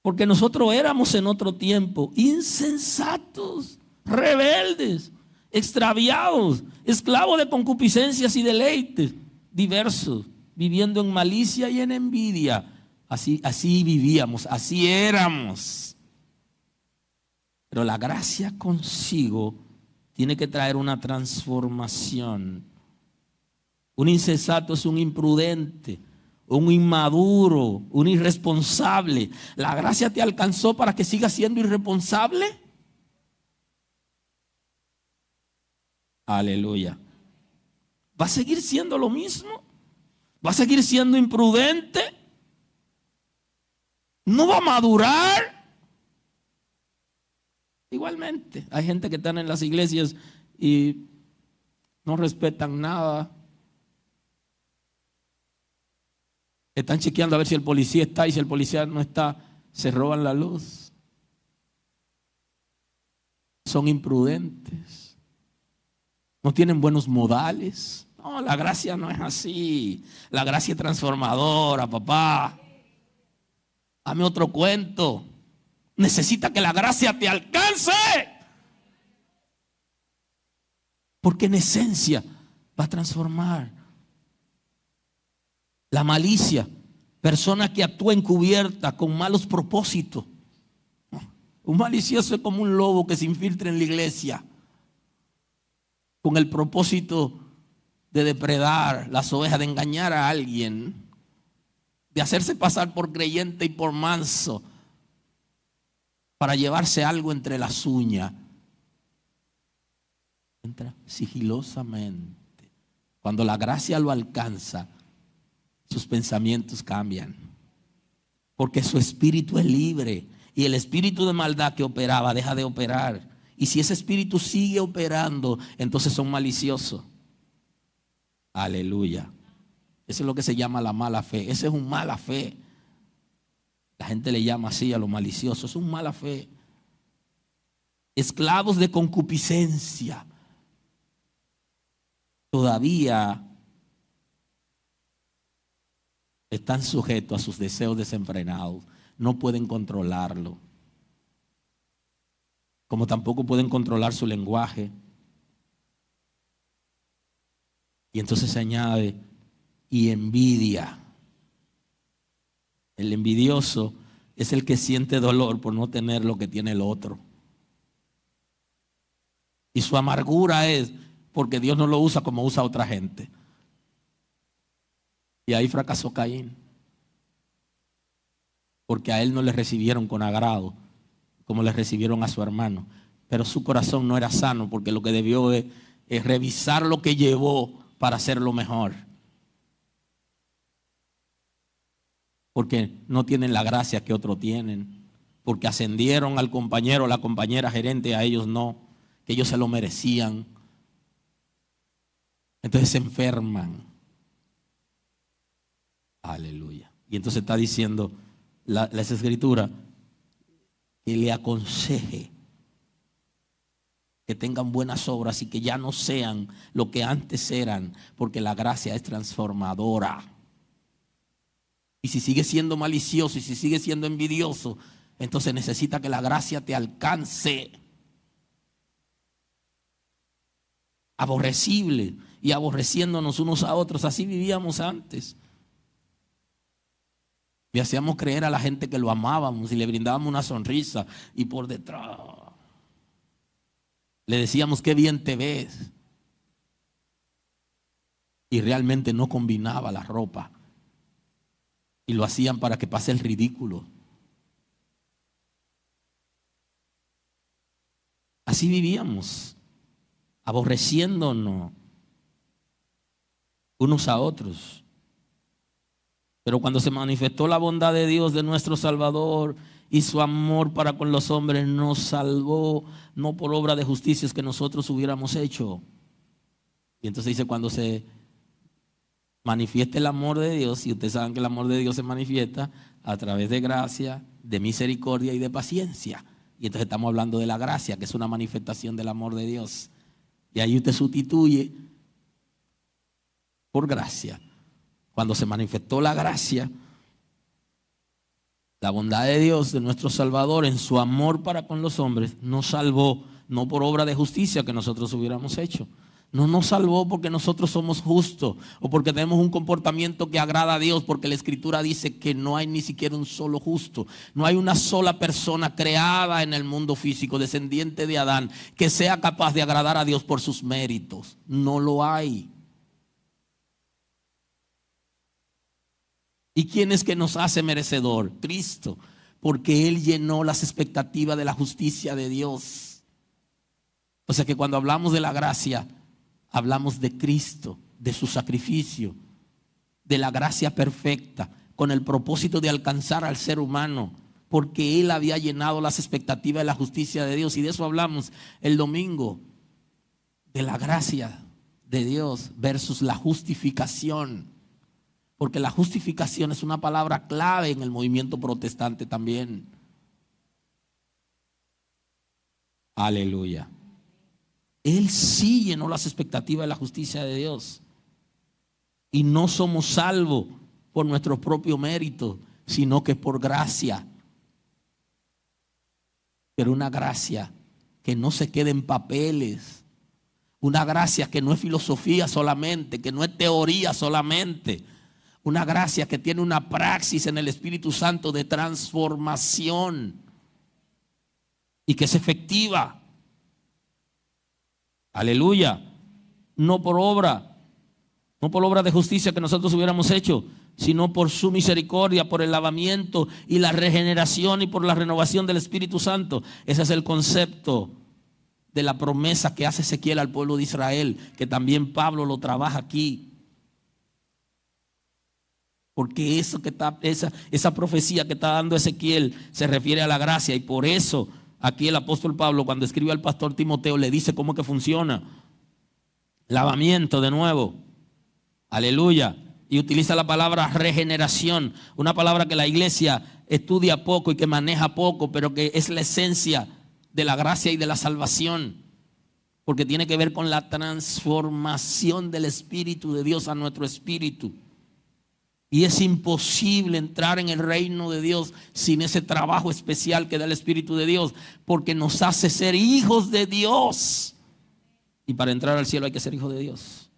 Porque nosotros éramos en otro tiempo insensatos, rebeldes, extraviados, esclavos de concupiscencias y deleites diversos, viviendo en malicia y en envidia. Así vivíamos, así éramos. Pero la gracia consigo tiene que traer una transformación. Un insensato es un imprudente, un inmaduro, un irresponsable. ¿La gracia te alcanzó para que sigas siendo irresponsable? Aleluya. ¿Va a seguir siendo lo mismo? ¿Va a seguir siendo imprudente? ¿No va a madurar? Igualmente, hay gente que están en las iglesias y no respetan nada. Están chequeando a ver si el policía está y si el policía no está, se roban la luz. Son imprudentes. No tienen buenos modales. No, la gracia no es así. La gracia es transformadora, papá. Dame otro cuento. Necesita que la gracia te alcance. Porque en esencia va a transformar. La malicia, persona que actúa encubierta con malos propósitos. Un malicioso es como un lobo que se infiltra en la iglesia con el propósito de depredar las ovejas, de engañar a alguien, de hacerse pasar por creyente y por manso, para llevarse algo entre las uñas. Entra sigilosamente. Cuando la gracia lo alcanza, sus pensamientos cambian. Porque su espíritu es libre. Y el espíritu de maldad que operaba deja de operar. Y si ese espíritu sigue operando, entonces son maliciosos. Aleluya. Eso es lo que se llama la mala fe. Ese es un mala fe. La gente le llama así a lo malicioso. Es un mala fe. Esclavos de concupiscencia. Todavía están sujetos a sus deseos desenfrenados. No pueden controlarlo. Como tampoco pueden controlar su lenguaje. Y entonces se añade, y envidia. El envidioso es el que siente dolor por no tener lo que tiene el otro. Y su amargura es porque Dios no lo usa como usa a otra gente. Y ahí fracasó Caín. Porque a él no le recibieron con agrado como le recibieron a su hermano. Pero su corazón no era sano, porque lo que debió es revisar lo que llevó para hacerlo mejor. Porque no tienen la gracia que otros tienen. Porque ascendieron al compañero, la compañera gerente, a ellos no. Que ellos se lo merecían. Entonces se enferman. Aleluya. Y entonces está diciendo las escrituras que le aconseje que tengan buenas obras y que ya no sean lo que antes eran, porque la gracia es transformadora. Y si sigue siendo malicioso y si sigue siendo envidioso, entonces necesita que la gracia te alcance. Aborrecible y aborreciéndonos unos a otros. Así vivíamos antes. Y hacíamos creer a la gente que lo amábamos y le brindábamos una sonrisa, y por detrás le decíamos qué bien te ves, y realmente no combinaba la ropa y lo hacían para que pase el ridículo. Así vivíamos, aborreciéndonos unos a otros. Pero cuando se manifestó la bondad de Dios, de nuestro Salvador, y su amor para con los hombres, nos salvó, no por obra de justicias que nosotros hubiéramos hecho. Y entonces dice, cuando se manifieste el amor de Dios, y ustedes saben que el amor de Dios se manifiesta a través de gracia, de misericordia y de paciencia. Y entonces estamos hablando de la gracia, que es una manifestación del amor de Dios. Y ahí usted sustituye por gracia. Cuando se manifestó la gracia, la bondad de Dios, de nuestro Salvador, en su amor para con los hombres, nos salvó, no por obra de justicia que nosotros hubiéramos hecho. No nos salvó porque nosotros somos justos o porque tenemos un comportamiento que agrada a Dios, porque la Escritura dice que no hay ni siquiera un solo justo. No hay una sola persona creada en el mundo físico, descendiente de Adán, que sea capaz de agradar a Dios por sus méritos. No lo hay. ¿Y quién es que nos hace merecedor? Cristo, porque Él llenó las expectativas de la justicia de Dios. O sea que cuando hablamos de la gracia, hablamos de Cristo, de su sacrificio, de la gracia perfecta, con el propósito de alcanzar al ser humano, porque Él había llenado las expectativas de la justicia de Dios. Y de eso hablamos el domingo, de la gracia de Dios versus la justificación. Porque la justificación es una palabra clave en el movimiento protestante también. Aleluya. Él sí llenó las expectativas de la justicia de Dios. Y no somos salvos por nuestros propios méritos, sino que por gracia. Pero una gracia que no se quede en papeles. Una gracia que no es filosofía solamente, que no es teoría solamente. Una gracia que tiene una praxis en el Espíritu Santo de transformación y que es efectiva. Aleluya. No por obra de justicia que nosotros hubiéramos hecho, sino por su misericordia, por el lavamiento y la regeneración y por la renovación del Espíritu Santo. Ese es el concepto de la promesa que hace Ezequiel al pueblo de Israel, que también Pablo lo trabaja aquí. Porque esa profecía que está dando Ezequiel se refiere a la gracia, y por eso aquí el apóstol Pablo, cuando escribe al pastor Timoteo, le dice cómo que funciona. Lavamiento de nuevo. Aleluya. Y utiliza la palabra regeneración, una palabra que la iglesia estudia poco y que maneja poco, pero que es la esencia de la gracia y de la salvación, porque tiene que ver con la transformación del Espíritu de Dios a nuestro espíritu. Y es imposible entrar en el reino de Dios sin ese trabajo especial que da el Espíritu de Dios, porque nos hace ser hijos de Dios. Y para entrar al cielo hay que ser hijo de Dios.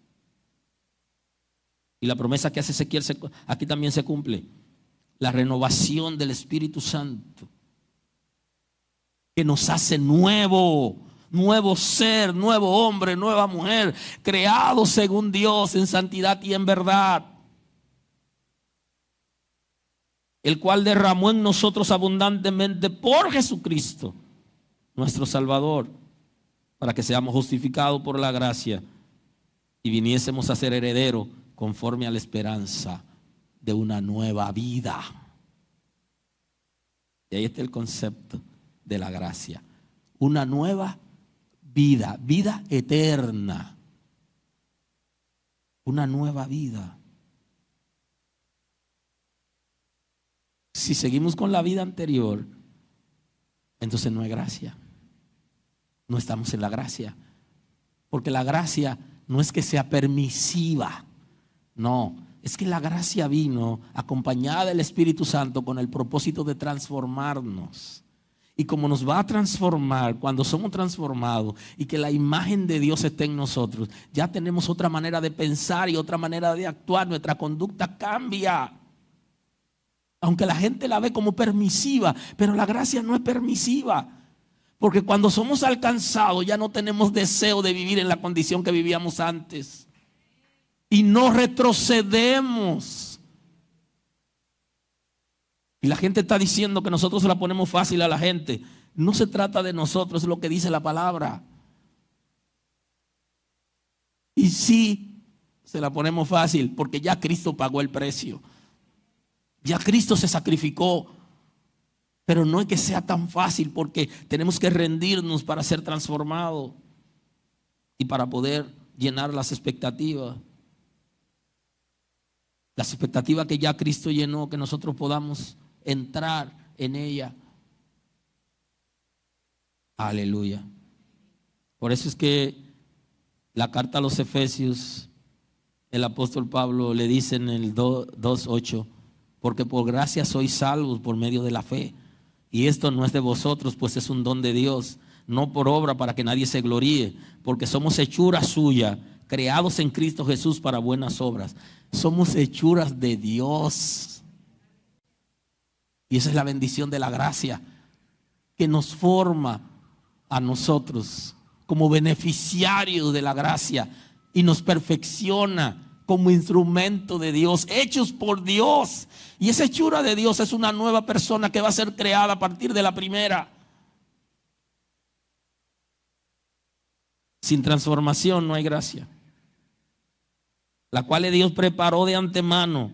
Y la promesa que hace Ezequiel aquí también se cumple. La renovación del Espíritu Santo, que nos hace nuevo ser, nuevo hombre, nueva mujer, creados según Dios en santidad y en verdad, el cual derramó en nosotros abundantemente por Jesucristo, nuestro Salvador, para que seamos justificados por la gracia y viniésemos a ser herederos conforme a la esperanza de una nueva vida. Y ahí está el concepto de la gracia. Una nueva vida, vida eterna. Una nueva vida. Si seguimos con la vida anterior, entonces no hay gracia. No estamos en la gracia. Porque la gracia no es que sea permisiva. No, es que la gracia vino acompañada del Espíritu Santo con el propósito de transformarnos. Y como nos va a transformar cuando somos transformados y que la imagen de Dios esté en nosotros, ya tenemos otra manera de pensar y otra manera de actuar. Nuestra conducta cambia. Aunque la gente la ve como permisiva, pero la gracia no es permisiva. Porque cuando somos alcanzados ya no tenemos deseo de vivir en la condición que vivíamos antes. Y no retrocedemos. Y la gente está diciendo que nosotros se la ponemos fácil a la gente. No se trata de nosotros, es lo que dice la palabra. Y sí, se la ponemos fácil porque ya Cristo pagó el precio. Ya Cristo se sacrificó. Pero no es que sea tan fácil, porque tenemos que rendirnos para ser transformados y para poder llenar las expectativas. Las expectativas que ya Cristo llenó, que nosotros podamos entrar en ella. Aleluya. Por eso es que la carta a los Efesios, el apóstol Pablo le dice en el 2:8, porque por gracia sois salvos por medio de la fe. Y esto no es de vosotros, pues es un don de Dios, no por obra para que nadie se gloríe, porque somos hechura suya, creados en Cristo Jesús para buenas obras. Somos hechuras de Dios. Y esa es la bendición de la gracia, que nos forma a nosotros como beneficiarios de la gracia y nos perfecciona como instrumento de Dios, hechos por Dios. Y esa hechura de Dios es una nueva persona que va a ser creada a partir de la primera. Sin transformación no hay gracia, la cual Dios preparó de antemano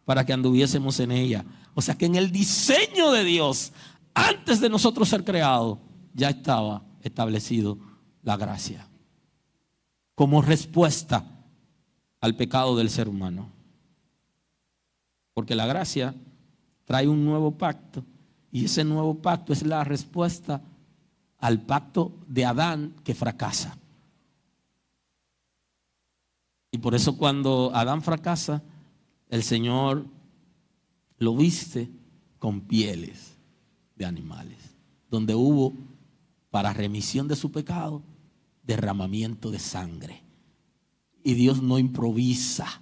para que anduviésemos en ella. O sea que en el diseño de Dios, antes de nosotros ser creados, ya estaba establecido la gracia como respuesta al pecado del ser humano. Porque la gracia trae un nuevo pacto, y ese nuevo pacto es la respuesta al pacto de Adán que fracasa. Y por eso cuando Adán fracasa, el Señor lo viste con pieles de animales, donde hubo, para remisión de su pecado, derramamiento de sangre. Y Dios no improvisa,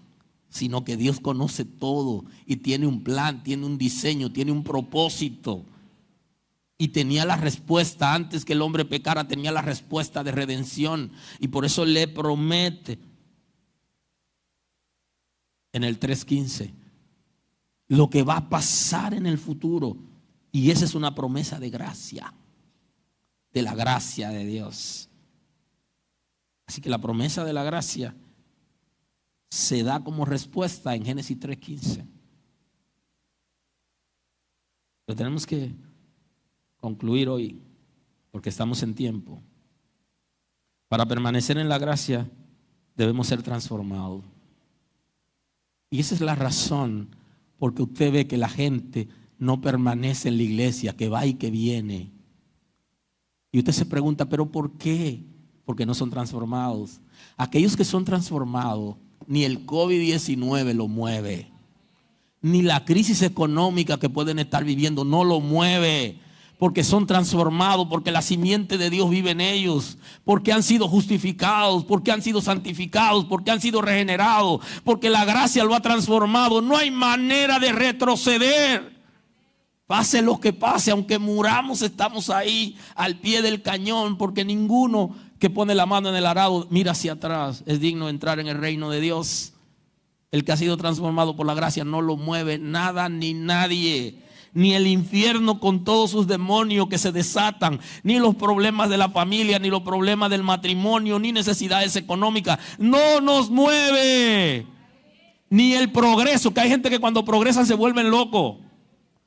sino que Dios conoce todo y tiene un plan, tiene un diseño, tiene un propósito. Y tenía la respuesta, antes que el hombre pecara, tenía la respuesta de redención. Y por eso le promete en el 3:15 lo que va a pasar en el futuro. Y esa es una promesa de gracia, de la gracia de Dios. Así que la promesa de la gracia se da como respuesta en Génesis 3:15. Pero tenemos que concluir hoy, porque estamos en tiempo. Para permanecer en la gracia debemos ser transformados. Y esa es la razón porque usted ve que la gente no permanece en la iglesia, que va y que viene. Y usted se pregunta, ¿pero por qué? Porque no son transformados. Aquellos que son transformados, ni el COVID-19 lo mueve. ni la crisis económica que pueden estar viviendo, no lo mueve. Porque son transformados, porque la simiente de Dios vive en ellos, porque han sido justificados, porque han sido santificados, porque han sido regenerados, porque la gracia lo ha transformado. No hay manera de retroceder. Pase lo que pase, aunque muramos, estamos ahí al pie del cañón, porque ninguno que pone la mano en el arado mira hacia atrás. Es digno de entrar en el reino de Dios. El que ha sido transformado por la gracia no lo mueve nada ni nadie. Ni el infierno con todos sus demonios que se desatan, ni los problemas de la familia, ni los problemas del matrimonio, ni necesidades económicas. No nos mueve. Ni el progreso, que hay gente que cuando progresan se vuelven locos,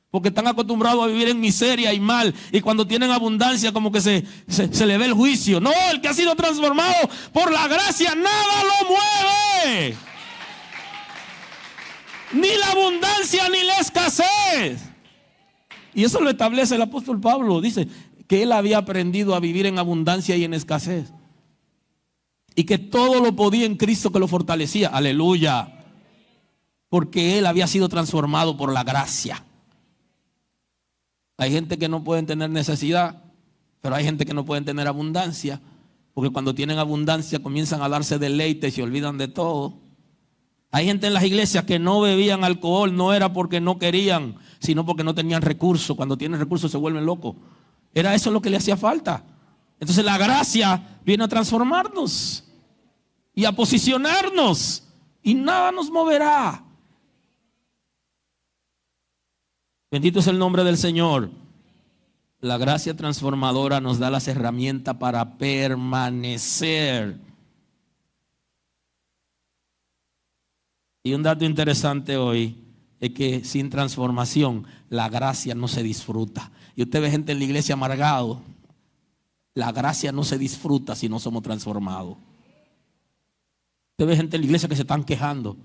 porque están acostumbrados a vivir en miseria y mal. Y cuando tienen abundancia como que se le ve el juicio. No, el que ha sido transformado por la gracia, nada lo mueve. Ni la abundancia ni la escasez. Y eso lo establece el apóstol Pablo. Dice que él había aprendido a vivir en abundancia y en escasez. Y que todo lo podía en Cristo que lo fortalecía. Aleluya. Porque él había sido transformado por la gracia. Hay gente que no pueden tener necesidad, pero hay gente que no pueden tener abundancia. Porque cuando tienen abundancia comienzan a darse deleite y se olvidan de todo. Hay gente en las iglesias que no bebían alcohol, no era porque no querían, sino porque no tenían recursos. Cuando tienen recursos se vuelven locos. Era eso lo que le hacía falta. Entonces la gracia viene a transformarnos y a posicionarnos, y nada nos moverá. Bendito es el nombre del Señor. La gracia transformadora nos da las herramientas para permanecer. Y un dato interesante hoy es que sin transformación la gracia no se disfruta. Y usted ve gente en la iglesia amargado. La gracia no se disfruta si no somos transformados. Usted ve gente en la iglesia que se están quejando.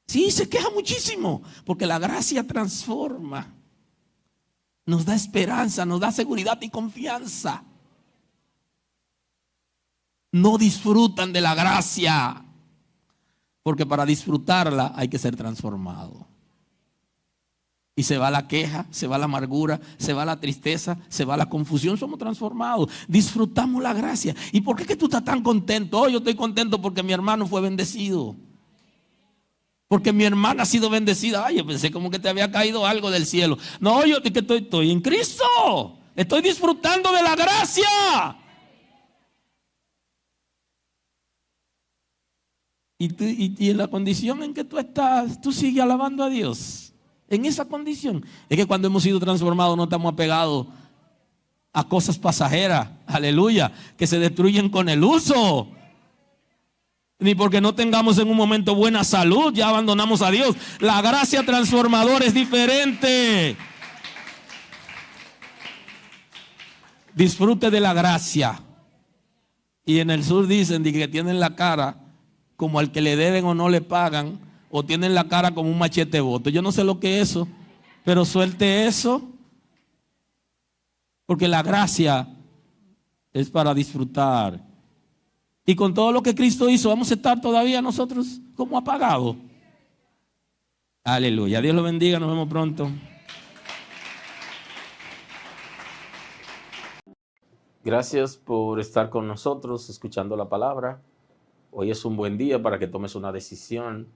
Sí, se queja muchísimo, porque la gracia transforma. Nos da esperanza, nos da seguridad y confianza. No disfrutan de la gracia. Porque para disfrutarla hay que ser transformado. Y se va la queja, se va la amargura, se va la tristeza, se va la confusión. Somos transformados. Disfrutamos la gracia. ¿Y por qué que tú estás tan contento? Oh, yo estoy contento porque mi hermano fue bendecido. Porque mi hermana ha sido bendecida. Ay, yo pensé como que te había caído algo del cielo. No, yo que estoy en Cristo. Estoy disfrutando de la gracia. Y en la condición en que tú estás, tú sigues alabando a Dios. En esa condición. Es que cuando hemos sido transformados no estamos apegados a cosas pasajeras. Aleluya. Que se destruyen con el uso. Ni porque no tengamos en un momento buena salud, ya abandonamos a Dios. La gracia transformadora es diferente. Disfrute de la gracia. Y en el sur dicen que tienen la cara como al que le deben o no le pagan, o tienen la cara como un machete boto. Yo no sé lo que es eso, pero suelte eso, porque la gracia es para disfrutar. Y con todo lo que Cristo hizo, vamos a estar todavía nosotros como apagados. Aleluya. Dios lo bendiga, nos vemos pronto. Gracias por estar con nosotros escuchando la palabra. Hoy es un buen día para que tomes una decisión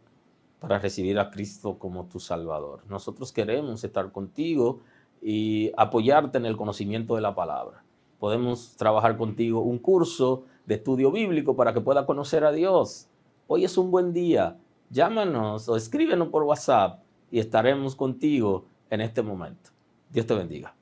para recibir a Cristo como tu Salvador. Nosotros queremos estar contigo y apoyarte en el conocimiento de la palabra. Podemos trabajar contigo un curso de estudio bíblico para que puedas conocer a Dios. Hoy es un buen día. Llámanos o escríbenos por WhatsApp y estaremos contigo en este momento. Dios te bendiga.